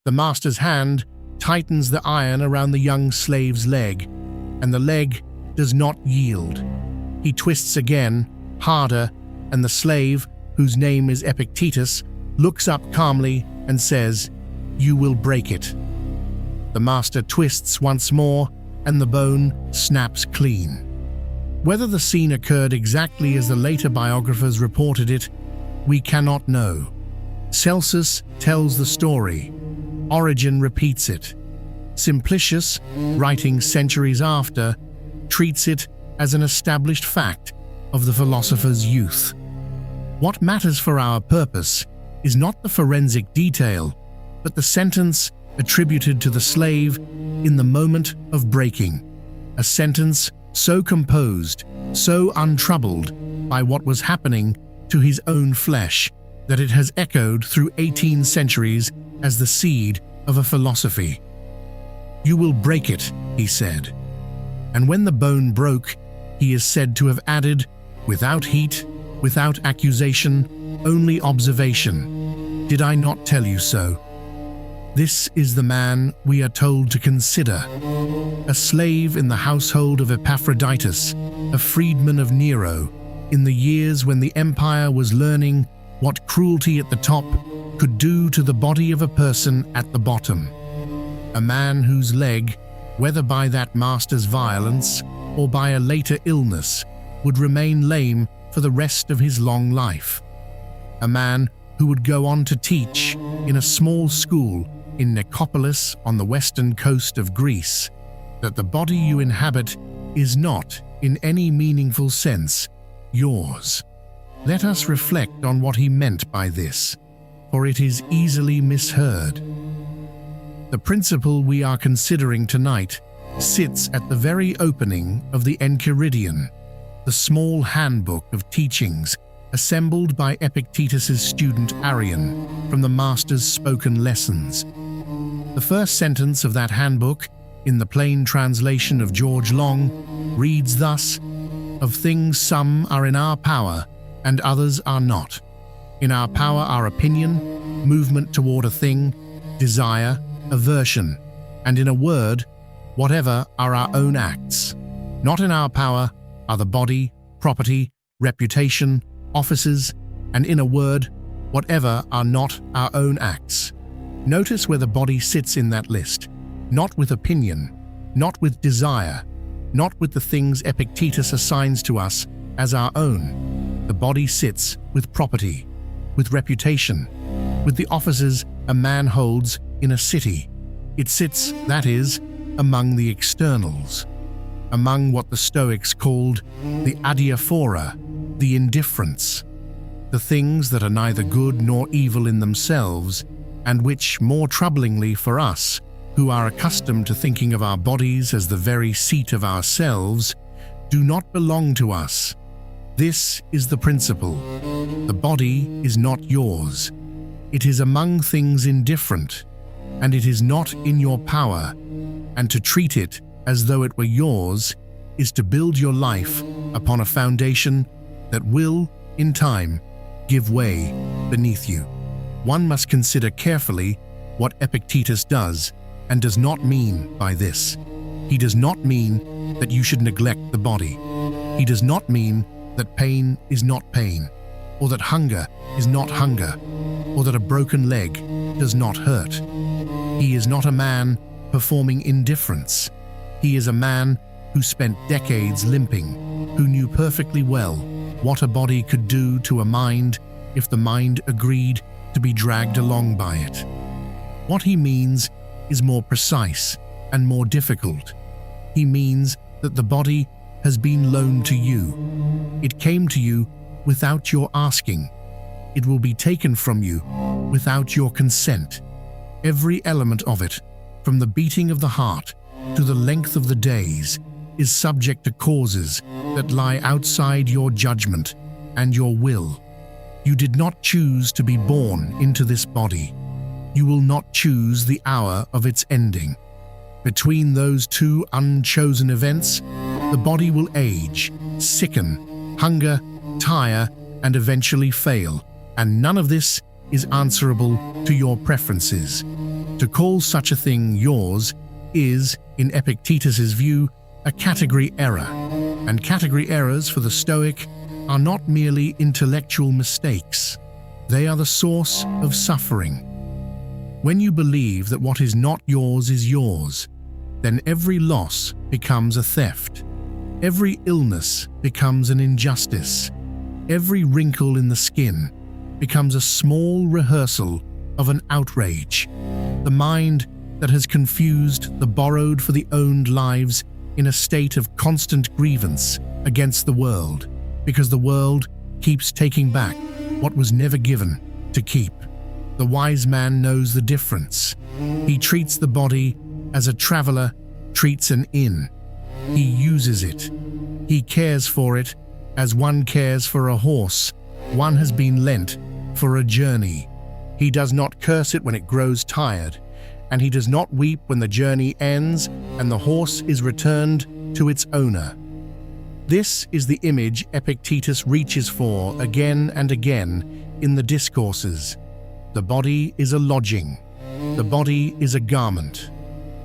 The master's hand tightens the iron around the young slave's leg, and the leg does not yield. He twists again, harder, and the slave, whose name is Epictetus, looks up calmly and says, "You will break it." The master twists once more, and the bone snaps clean. Whether the scene occurred exactly as the later biographers reported it, we cannot know. Celsus tells the story. Origen repeats it. Simplicius, writing centuries after, treats it as an established fact of the philosopher's youth. What matters for our purpose is not the forensic detail, but the sentence attributed to the slave in the moment of breaking, a sentence so composed, so untroubled by what was happening to his own flesh, that it has echoed through 18 centuries as the seed of a philosophy. "You will break it," he said. And when the bone broke, he is said to have added, "Without heat, without accusation, only observation. Did I not tell you so?" This is the man we are told to consider. A slave in the household of Epaphroditus, a freedman of Nero, in the years when the empire was learning what cruelty at the top could do to the body of a person at the bottom. A man whose leg, whether by that master's violence or by a later illness, would remain lame for the rest of his long life. A man who would go on to teach in a small school in Nicopolis on the western coast of Greece that the body you inhabit is not, in any meaningful sense, yours. Let us reflect on what he meant by this, for it is easily misheard. The principle we are considering tonight sits at the very opening of the Enchiridion, the small handbook of teachings assembled by Epictetus's student Origen from the master's spoken lessons. The first sentence of that handbook, in the plain translation of George Long, reads thus: "Of things some are in our power, and others are not. In our power are opinion, movement toward a thing, desire, aversion, and in a word, whatever are our own acts. Not in our power are the body, property, reputation, offices, and in a word, whatever are not our own acts." Notice where the body sits in that list. Not with opinion, not with desire, not with the things Epictetus assigns to us as our own. The body sits with property, with reputation, with the offices a man holds in a city. It sits, that is, among the externals, among what the Stoics called the adiaphora, the indifference, the things that are neither good nor evil in themselves, and which, more troublingly for us, who are accustomed to thinking of our bodies as the very seat of ourselves, do not belong to us. This is the principle. The body is not yours. It is among things indifferent, and it is not in your power, and to treat it as though it were yours is to build your life upon a foundation that will, in time, give way beneath you. One must consider carefully what Epictetus does and does not mean by this. He does not mean that you should neglect the body. He does not mean that pain is not pain, or that hunger is not hunger, or that a broken leg does not hurt. He is not a man performing indifference. He is a man who spent decades limping, who knew perfectly well what a body could do to a mind if the mind agreed to be dragged along by it. What he means is more precise and more difficult. He means that the body has been loaned to you. It came to you without your asking. It will be taken from you without your consent. Every element of it, from the beating of the heart to the length of the days, is subject to causes that lie outside your judgment and your will. You did not choose to be born into this body. You will not choose the hour of its ending. Between those two unchosen events, the body will age, sicken, hunger, tire, and eventually fail, and none of this is answerable to your preferences. To call such a thing yours is, in Epictetus's view, a category error, and category errors for the Stoic are not merely intellectual mistakes. They are the source of suffering. When you believe that what is not yours is yours, then every loss becomes a theft. Every illness becomes an injustice. Every wrinkle in the skin becomes a small rehearsal of an outrage. The mind that has confused the borrowed for the owned lives in a state of constant grievance against the world, because the world keeps taking back what was never given to keep. The wise man knows the difference. He treats the body as a traveler treats an inn. He uses it. He cares for it as one cares for a horse. One has been lent for a journey. He does not curse it when it grows tired, and he does not weep when the journey ends and the horse is returned to its owner. This is the image Epictetus reaches for again and again in the Discourses. The body is a lodging. The body is a garment.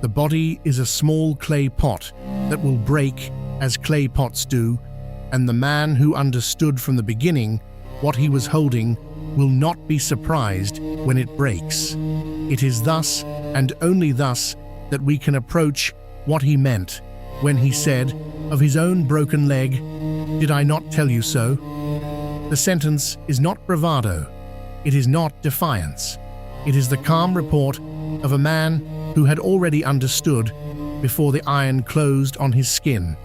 The body is a small clay pot that will break as clay pots do, and the man who understood from the beginning what he was holding will not be surprised when it breaks. It is thus, and only thus, that we can approach what he meant when he said of his own broken leg, "Did I not tell you so?" The sentence is not bravado. It is not defiance. It is the calm report of a man who had already understood, before the iron closed on his skin,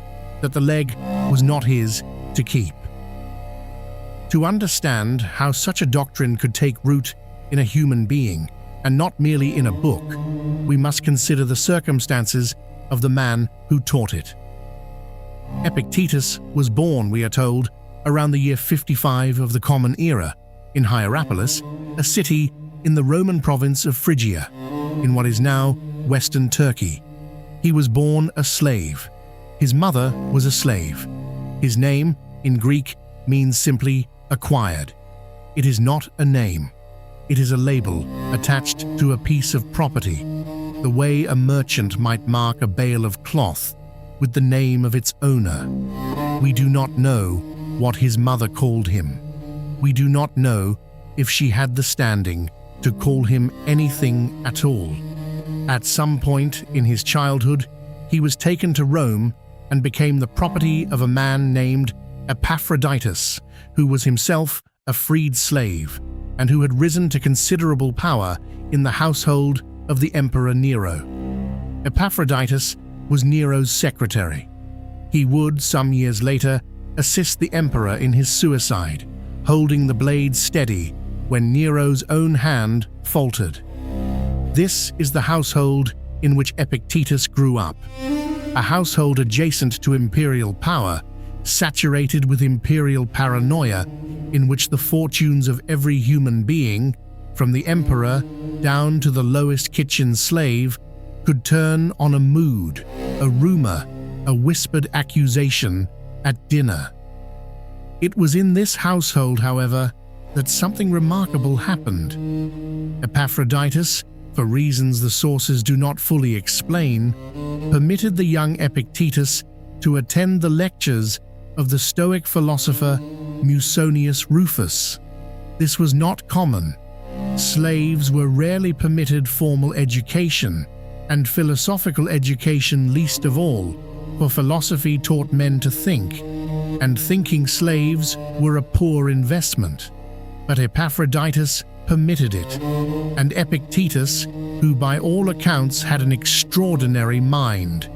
that the leg was not his to keep. To understand how such a doctrine could take root in a human being, and not merely in a book, we must consider the circumstances of the man who taught it. Epictetus was born, we are told, around the year 55 of the Common Era, in Hierapolis, a city in the Roman province of Phrygia, in what is now Western Turkey. He was born a slave. His mother was a slave. His name, in Greek, means simply acquired. It is not a name. It is a label attached to a piece of property, the way a merchant might mark a bale of cloth with the name of its owner. We do not know what his mother called him. We do not know if she had the standing to call him anything at all. At some point in his childhood, he was taken to Rome and became the property of a man named Epaphroditus, who was himself a freed slave and who had risen to considerable power in the household of the Emperor Nero. Epaphroditus was Nero's secretary. He would, some years later, assist the emperor in his suicide, holding the blade steady when Nero's own hand faltered. This is the household in which Epictetus grew up, a household adjacent to imperial power, saturated with imperial paranoia, in which the fortunes of every human being, from the emperor down to the lowest kitchen slave, could turn on a mood, a rumor, a whispered accusation at dinner. It was in this household, however, that something remarkable happened. Epaphroditus, for reasons the sources do not fully explain, permitted the young Epictetus to attend the lectures of the Stoic philosopher Musonius Rufus. This was not common. Slaves were rarely permitted formal education, and philosophical education least of all, for philosophy taught men to think, and thinking slaves were a poor investment. But Epaphroditus permitted it, and Epictetus, who by all accounts had an extraordinary mind,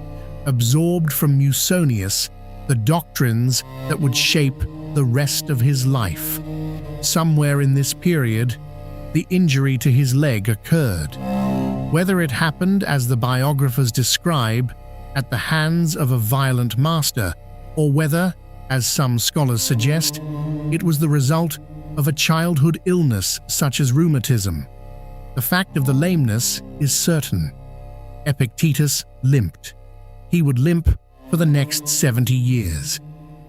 absorbed from Musonius the doctrines that would shape the rest of his life. Somewhere in this period, the injury to his leg occurred. Whether it happened, as the biographers describe, at the hands of a violent master, or whether, as some scholars suggest, it was the result of a childhood illness such as rheumatism. The fact of the lameness is certain. Epictetus limped. He would limp for the next 70 years.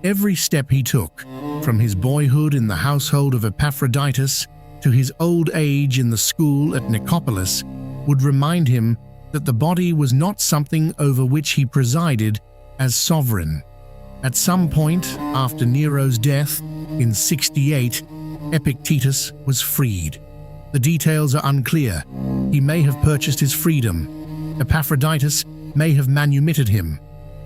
Every step he took, from his boyhood in the household of Epaphroditus to his old age in the school at Nicopolis, would remind him that the body was not something over which he presided as sovereign. At some point after Nero's death in 68, Epictetus was freed. The details are unclear. He may have purchased his freedom. Epaphroditus may have manumitted him.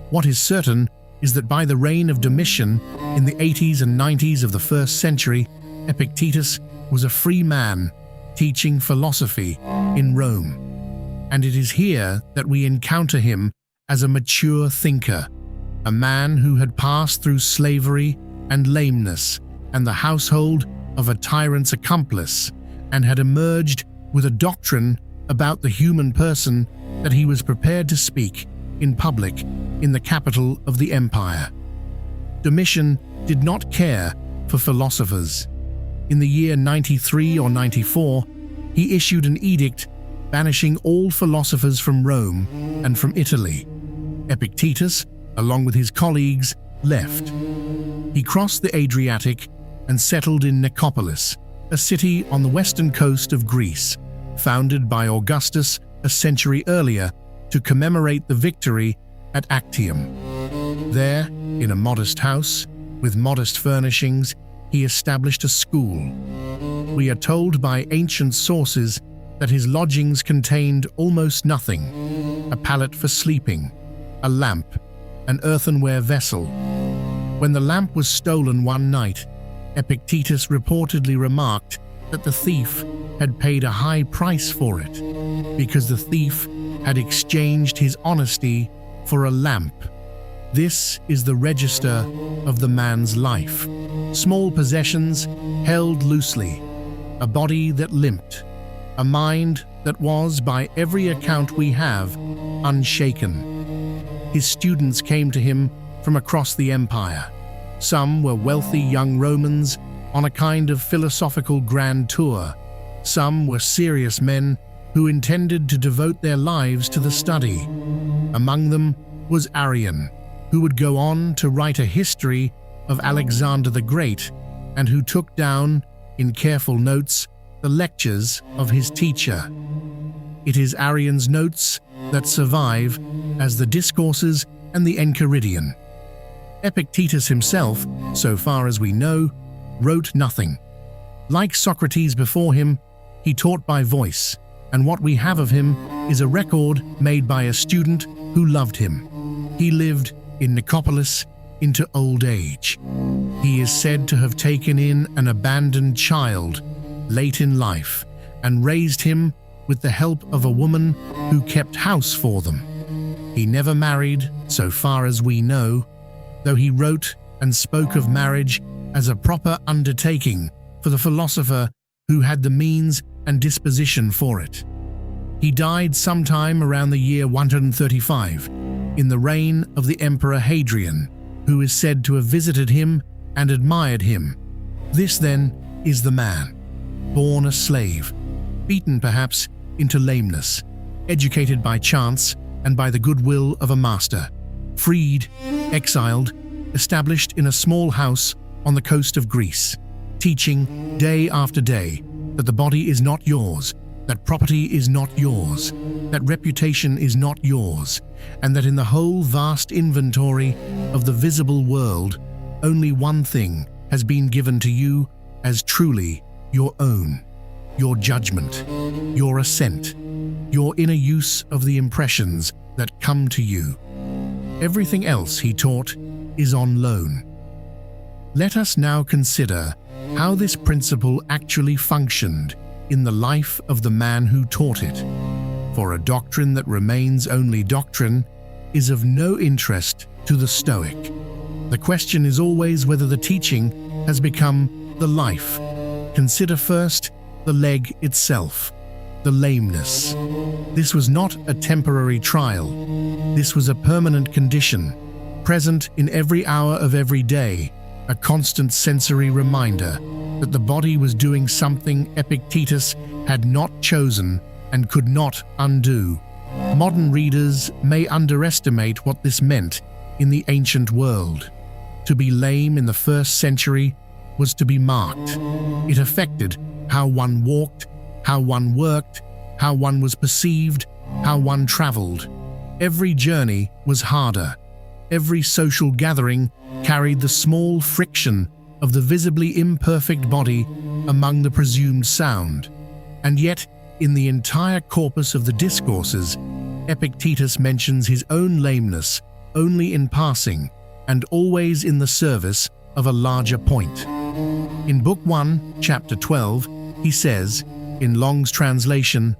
What is certain is that by the reign of Domitian, in the 80s and 90s of the 1st century, Epictetus was a free man teaching philosophy in Rome. And it is here that we encounter him as a mature thinker, a man who had passed through slavery and lameness and the household of a tyrant's accomplice, and had emerged with a doctrine about the human person that he was prepared to speak in public in the capital of the empire. Domitian did not care for philosophers. In the year 93 or 94, he issued an edict banishing all philosophers from Rome and from Italy. Epictetus, along with his colleagues, left. He crossed the Adriatic and settled in Nicopolis, a city on the western coast of Greece, founded by Augustus a century earlier to commemorate the victory at Actium. There, in a modest house, with modest furnishings, he established a school. We are told by ancient sources that his lodgings contained almost nothing: a pallet for sleeping, a lamp, an earthenware vessel. When the lamp was stolen one night, Epictetus reportedly remarked that the thief had paid a high price for it, because the thief had exchanged his honesty for a lamp. This is the register of the man's life. Small possessions held loosely, a body that limped, a mind that was, by every account we have, unshaken. His students came to him from across the empire. Some were wealthy young Romans on a kind of philosophical grand tour. Some were serious men who intended to devote their lives to the study. Among them was Origen, who would go on to write a history of Alexander the Great, and who took down, in careful notes, the lectures of his teacher. It is Origen's notes that survive as the Discourses and the Enchiridion. Epictetus himself, so far as we know, wrote nothing. Like Socrates before him, he taught by voice, and what we have of him is a record made by a student who loved him. He lived in Nicopolis into old age. He is said to have taken in an abandoned child late in life and raised him with the help of a woman who kept house for them. He never married, so far as we know, though he wrote and spoke of marriage as a proper undertaking for the philosopher who had the means and disposition for it. He died sometime around the year 135, in the reign of the Emperor Hadrian, who is said to have visited him and admired him. This, then, is the man, born a slave, beaten perhaps into lameness, educated by chance and by the goodwill of a master, freed, exiled, established in a small house on the coast of Greece, teaching day after day that the body is not yours, that property is not yours, that reputation is not yours, and that in the whole vast inventory of the visible world, only one thing has been given to you as truly your own: your judgment, your assent, your inner use of the impressions that come to you. Everything else, he taught, is on loan. Let us now consider how this principle actually functioned in the life of the man who taught it. For a doctrine that remains only doctrine is of no interest to the Stoic. The question is always whether the teaching has become the life. Consider first the leg itself, the lameness. This was not a temporary trial. This was a permanent condition, present in every hour of every day, a constant sensory reminder that the body was doing something Epictetus had not chosen and could not undo. Modern readers may underestimate what this meant in the ancient world. To be lame in the 1st century was to be marked. It affected how one walked, how one worked, how one was perceived, how one traveled. Every journey was harder. Every social gathering carried the small friction of the visibly imperfect body among the presumed sound. And yet, in the entire corpus of the Discourses, Epictetus mentions his own lameness only in passing and always in the service of a larger point. In Book I, Chapter 12, he says, in Long's translation,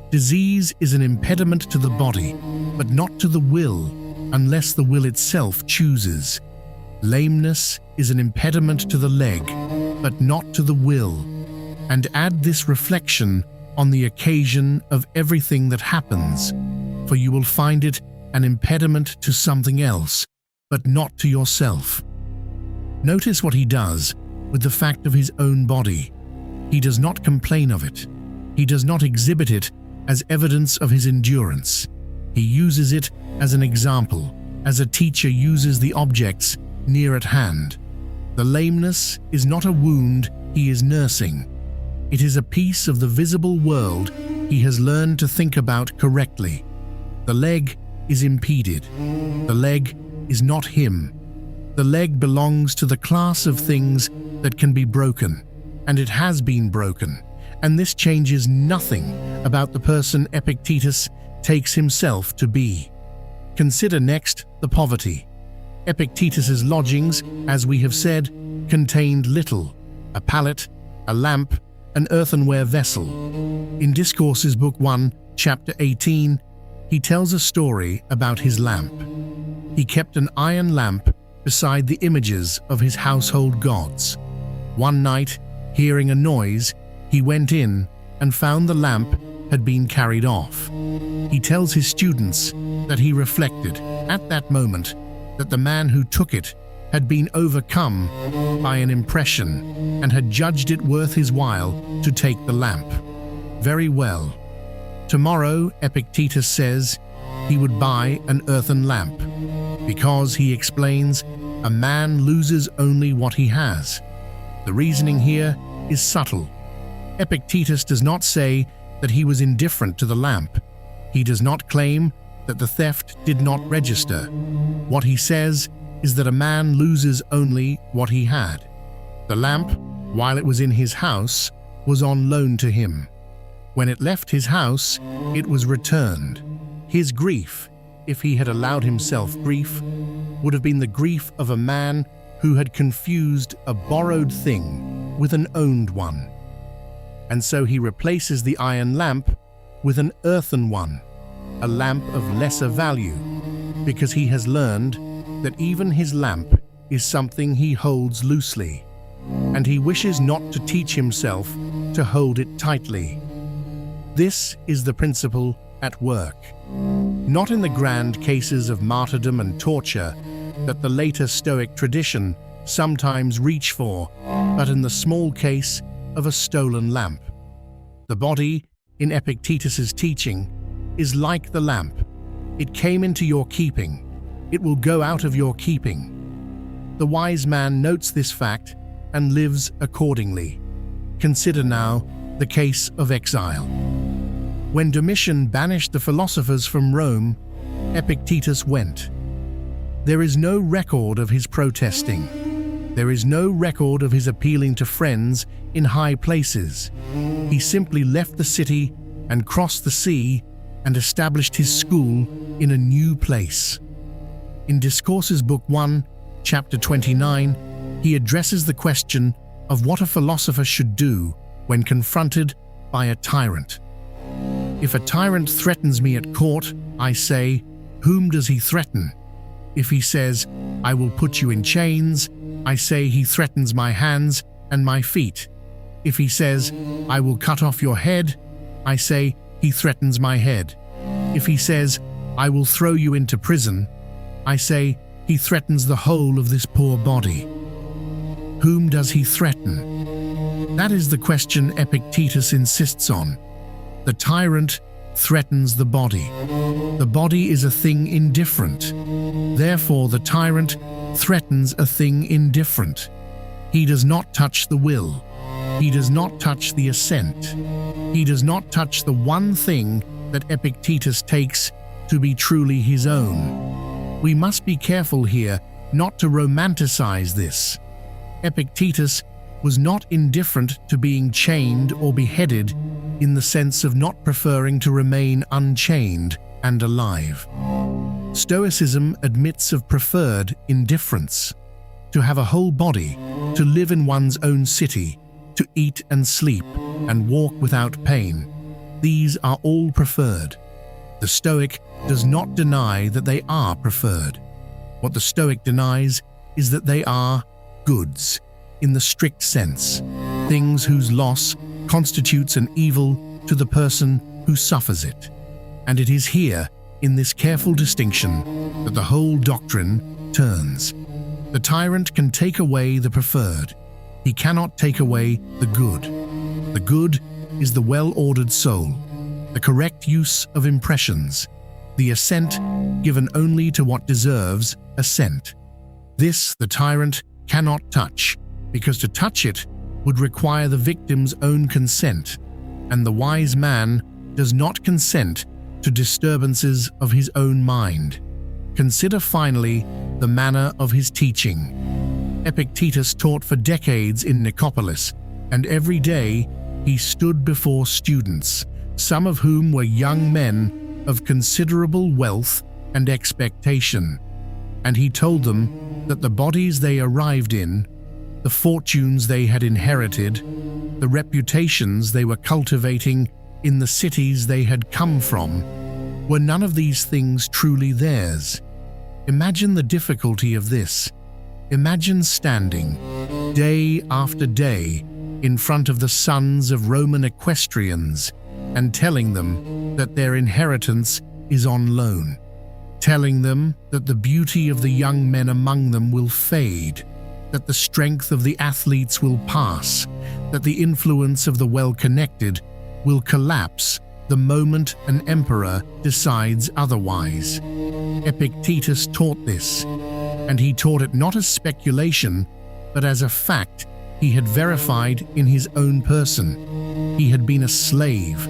"Disease is an impediment to the body, but not to the will, unless the will itself chooses. Lameness is an impediment to the leg, but not to the will." And add this reflection on the occasion of everything that happens, for you will find it an impediment to something else, but not to yourself. Notice what he does with the fact of his own body. He does not complain of it. He does not exhibit it as evidence of his endurance. He uses it as an example, as a teacher uses the objects near at hand. The lameness is not a wound he is nursing. It is a piece of the visible world he has learned to think about correctly. The leg is impeded. The leg is not him. The leg belongs to the class of things that can be broken, and it has been broken, and this changes nothing about the person Epictetus takes himself to be. Consider next the poverty. Epictetus's lodgings, as we have said, contained little: a pallet, a lamp, an earthenware vessel. In Discourses Book I, Chapter 18, he tells a story about his lamp. He kept an iron lamp beside the images of his household gods. One night, hearing a noise, he went in and found the lamp had been carried off. He tells his students that he reflected, at that moment, that the man who took it had been overcome by an impression and had judged it worth his while to take the lamp. Very well. Tomorrow, Epictetus says, he would buy an earthen lamp, because, he explains, a man loses only what he has. The reasoning here is subtle. Epictetus does not say that he was indifferent to the lamp. He does not claim that the theft did not register. What he says is that a man loses only what he had. The lamp, while it was in his house, was on loan to him. When it left his house, it was returned. His grief, if he had allowed himself grief, would have been the grief of a man who had confused a borrowed thing with an owned one. And so he replaces the iron lamp with an earthen one, a lamp of lesser value, because he has learned that even his lamp is something he holds loosely, and he wishes not to teach himself to hold it tightly. This is the principle at work, not in the grand cases of martyrdom and torture that the later Stoic tradition sometimes reach for, but in the small case of a stolen lamp. The body, in Epictetus's teaching, is like the lamp. It came into your keeping. It will go out of your keeping. The wise man notes this fact and lives accordingly. Consider now the case of exile. When Domitian banished the philosophers from Rome, Epictetus went. There is no record of his protesting. There is no record of his appealing to friends in high places. He simply left the city and crossed the sea and established his school in a new place. In Discourses Book I, Chapter 29, he addresses the question of what a philosopher should do when confronted by a tyrant. If a tyrant threatens me at court, I say, whom does he threaten? If he says, I will put you in chains, I say he threatens my hands and my feet. If he says, I will cut off your head, I say he threatens my head. If he says, I will throw you into prison, I say he threatens the whole of this poor body. Whom does he threaten? That is the question Epictetus insists on. The tyrant threatens the body. The body is a thing indifferent. Therefore, the tyrant threatens a thing indifferent. He does not touch the will. He does not touch the assent. He does not touch the one thing that Epictetus takes to be truly his own. We must be careful here not to romanticize this. Epictetus was not indifferent to being chained or beheaded in the sense of not preferring to remain unchained and alive. Stoicism admits of preferred indifference, to have a whole body, to live in one's own city, to eat and sleep and walk without pain. These are all preferred. The Stoic does not deny that they are preferred. What the Stoic denies is that they are goods, in the strict sense, things whose loss constitutes an evil to the person who suffers it. And it is here, in this careful distinction, that the whole doctrine turns. The tyrant can take away the preferred. He cannot take away the good. The good is the well-ordered soul, the correct use of impressions, the assent given only to what deserves assent. This the tyrant cannot touch, because to touch it would require the victim's own consent, and the wise man does not consent to disturbances of his own mind. Consider finally the manner of his teaching. Epictetus taught for decades in Nicopolis, and every day he stood before students, some of whom were young men of considerable wealth and expectation, and he told them that the bodies they arrived in, the fortunes they had inherited, the reputations they were cultivating in the cities they had come from, were none of these things truly theirs. Imagine the difficulty of this. Imagine standing, day after day, in front of the sons of Roman equestrians and telling them that their inheritance is on loan, telling them that the beauty of the young men among them will fade, that the strength of the athletes will pass, that the influence of the well-connected will collapse the moment an emperor decides otherwise. Epictetus taught this, and he taught it not as speculation, but as a fact he had verified in his own person. He had been a slave,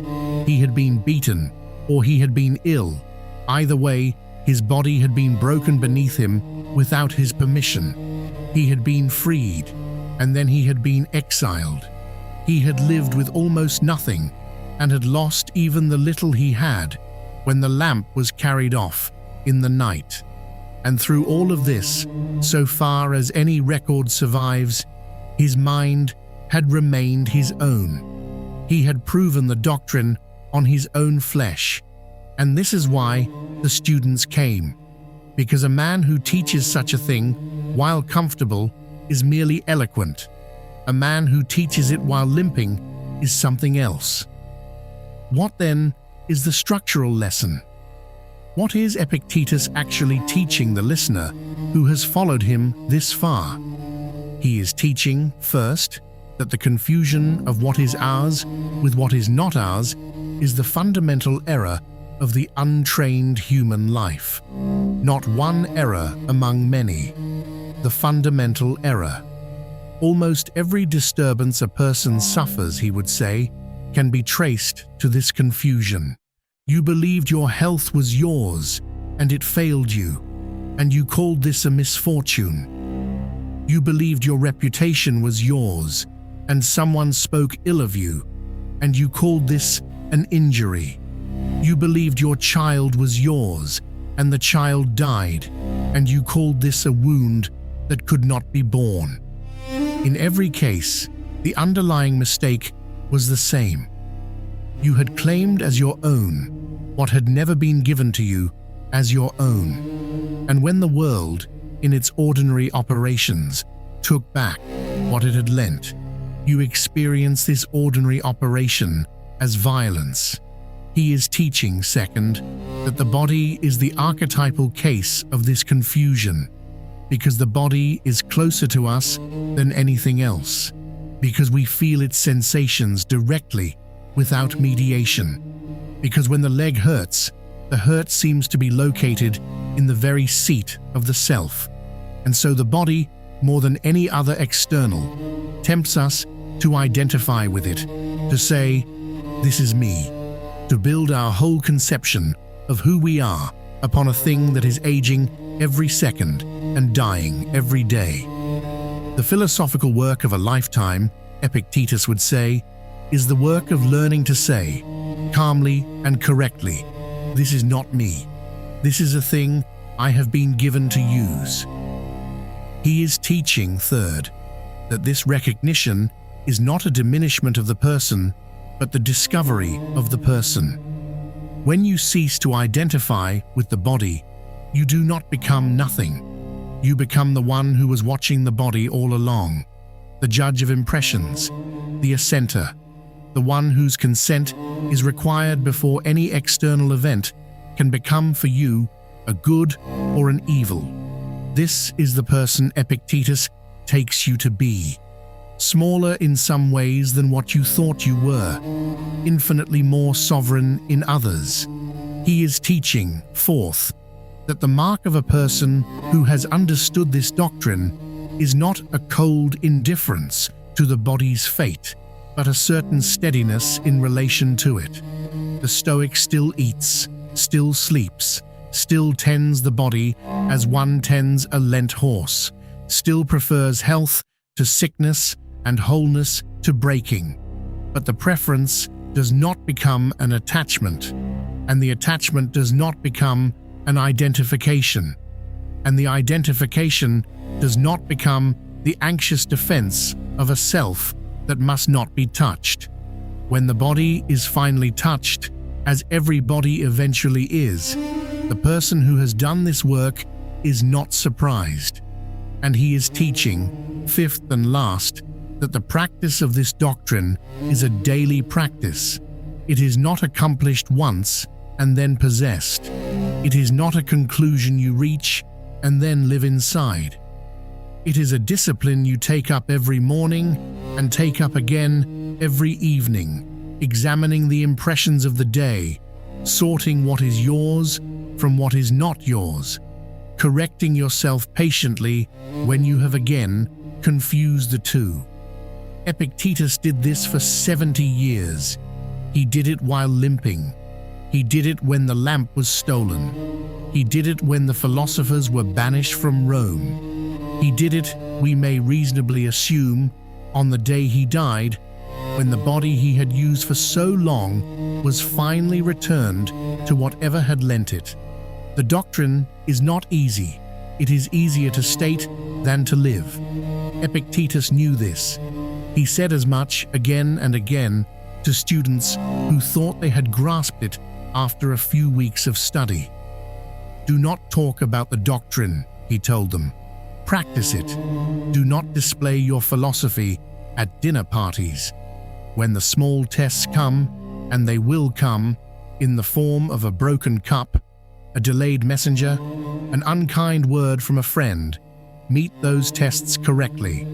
he had been beaten, or he had been ill. Either way, his body had been broken beneath him without his permission. He had been freed, and then he had been exiled. He had lived with almost nothing, and had lost even the little he had when the lamp was carried off in the night. And through all of this, so far as any record survives, his mind had remained his own. He had proven the doctrine on his own flesh, and this is why the students came, because a man who teaches such a thing while comfortable is merely eloquent. A man who teaches it while limping is something else. What then is the structural lesson? What is Epictetus actually teaching the listener who has followed him this far? He is teaching, first, that the confusion of what is ours with what is not ours is the fundamental error of the untrained human life. Not one error among many. The fundamental error. Almost every disturbance a person suffers, he would say, can be traced to this confusion. You believed your health was yours, and it failed you, and you called this a misfortune. You believed your reputation was yours, and someone spoke ill of you, and you called this an injury. You believed your child was yours, and the child died, and you called this a wound that could not be borne. In every case, the underlying mistake was the same. You had claimed as your own what had never been given to you as your own. And when the world, in its ordinary operations, took back what it had lent, you experienced this ordinary operation as violence. He is teaching, second, that the body is the archetypal case of this confusion, because the body is closer to us than anything else, because we feel its sensations directly without mediation, because when the leg hurts, the hurt seems to be located in the very seat of the self, and so the body, more than any other external, tempts us to identify with it, to say, this is me, to build our whole conception of who we are upon a thing that is aging every second and dying every day. The philosophical work of a lifetime, Epictetus would say, is the work of learning to say, calmly and correctly, this is not me. This is a thing I have been given to use. He is teaching, third, that this recognition is not a diminishment of the person, but the discovery of the person. When you cease to identify with the body, you do not become nothing. You become the one who was watching the body all along, the judge of impressions, the assenter, the one whose consent is required before any external event can become for you a good or an evil. This is the person Epictetus takes you to be. Smaller in some ways than what you thought you were, infinitely more sovereign in others. He is teaching, fourth, that the mark of a person who has understood this doctrine is not a cold indifference to the body's fate, but a certain steadiness in relation to it. The Stoic still eats, still sleeps, still tends the body as one tends a Lent horse, still prefers health to sickness and wholeness to breaking. But the preference does not become an attachment, and the attachment does not become an identification, and the identification does not become the anxious defense of a self that must not be touched. When the body is finally touched, as every body eventually is, the person who has done this work is not surprised. And he is teaching, fifth and last, that the practice of this doctrine is a daily practice. It is not accomplished once and then possessed. It is not a conclusion you reach and then live inside. It is a discipline you take up every morning and take up again every evening, examining the impressions of the day, sorting what is yours from what is not yours, correcting yourself patiently when you have again confused the two. Epictetus did this for 70 years. He did it while limping. He did it when the lamp was stolen. He did it when the philosophers were banished from Rome. He did it, we may reasonably assume, on the day he died, when the body he had used for so long was finally returned to whatever had lent it. The doctrine is not easy. It is easier to state than to live. Epictetus knew this. He said as much again and again to students who thought they had grasped it after a few weeks of study. Do not talk about the doctrine, he told them. Practice it. Do not display your philosophy at dinner parties. When the small tests come, and they will come, in the form of a broken cup, a delayed messenger, an unkind word from a friend, meet those tests correctly.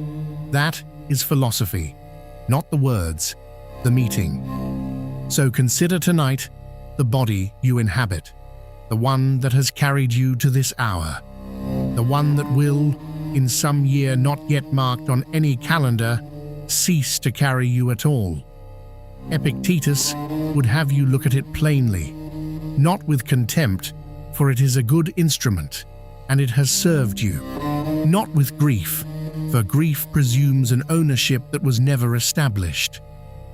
That is philosophy, not the words, the meeting. So consider tonight the body you inhabit, the one that has carried you to this hour, the one that will, in some year not yet marked on any calendar, cease to carry you at all. Epictetus would have you look at it plainly, not with contempt, for it is a good instrument, and it has served you, not with grief, for grief presumes an ownership that was never established.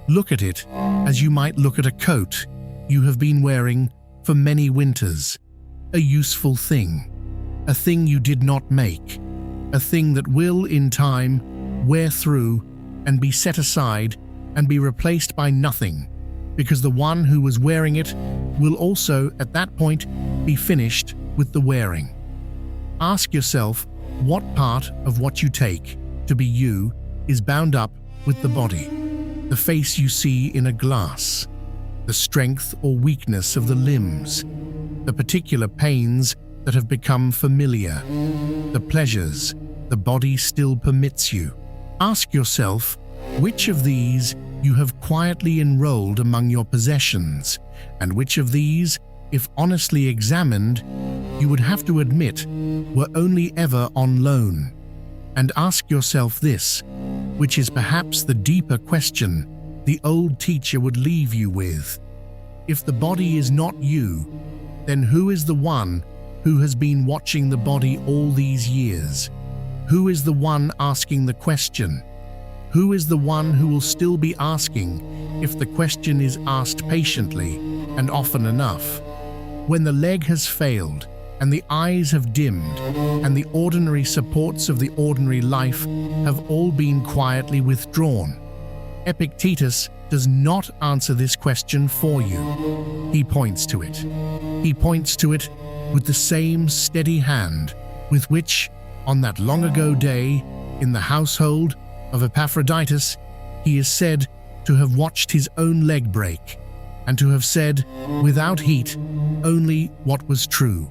Look at it as you might look at a coat you have been wearing for many winters, a useful thing, a thing you did not make, a thing that will, in time, wear through and be set aside and be replaced by nothing, because the one who was wearing it will also, at that point, be finished with the wearing. Ask yourself what part of what you take to be you is bound up with the body, the face you see in a glass, the strength or weakness of the limbs, the particular pains that have become familiar, the pleasures the body still permits you. Ask yourself which of these you have quietly enrolled among your possessions, and which of these, if honestly examined, you would have to admit were only ever on loan. And ask yourself this, which is perhaps the deeper question: the old teacher would leave you with. If the body is not you, then who is the one who has been watching the body all these years? Who is the one asking the question? Who is the one who will still be asking if the question is asked patiently and often enough? When the leg has failed, and the eyes have dimmed, and the ordinary supports of the ordinary life have all been quietly withdrawn, Epictetus does not answer this question for you. He points to it. He points to it with the same steady hand with which, on that long-ago day, in the household of Epaphroditus, he is said to have watched his own leg break, and to have said, without heat, only what was true.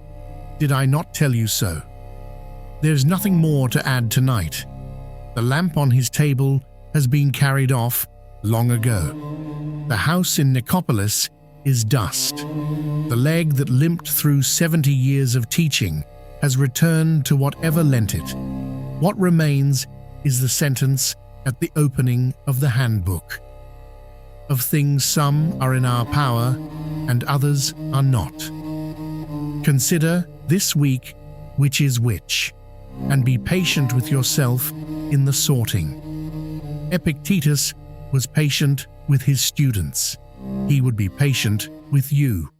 Did I not tell you so? There's nothing more to add tonight. The lamp on his table has been carried off long ago. The house in Nicopolis is dust. The leg that limped through 70 years of teaching has returned to whatever lent it. What remains is the sentence at the opening of the handbook. Of things some are in our power, and others are not. Consider this week which is which, and be patient with yourself in the sorting. Epictetus was patient with his students. He would be patient with you.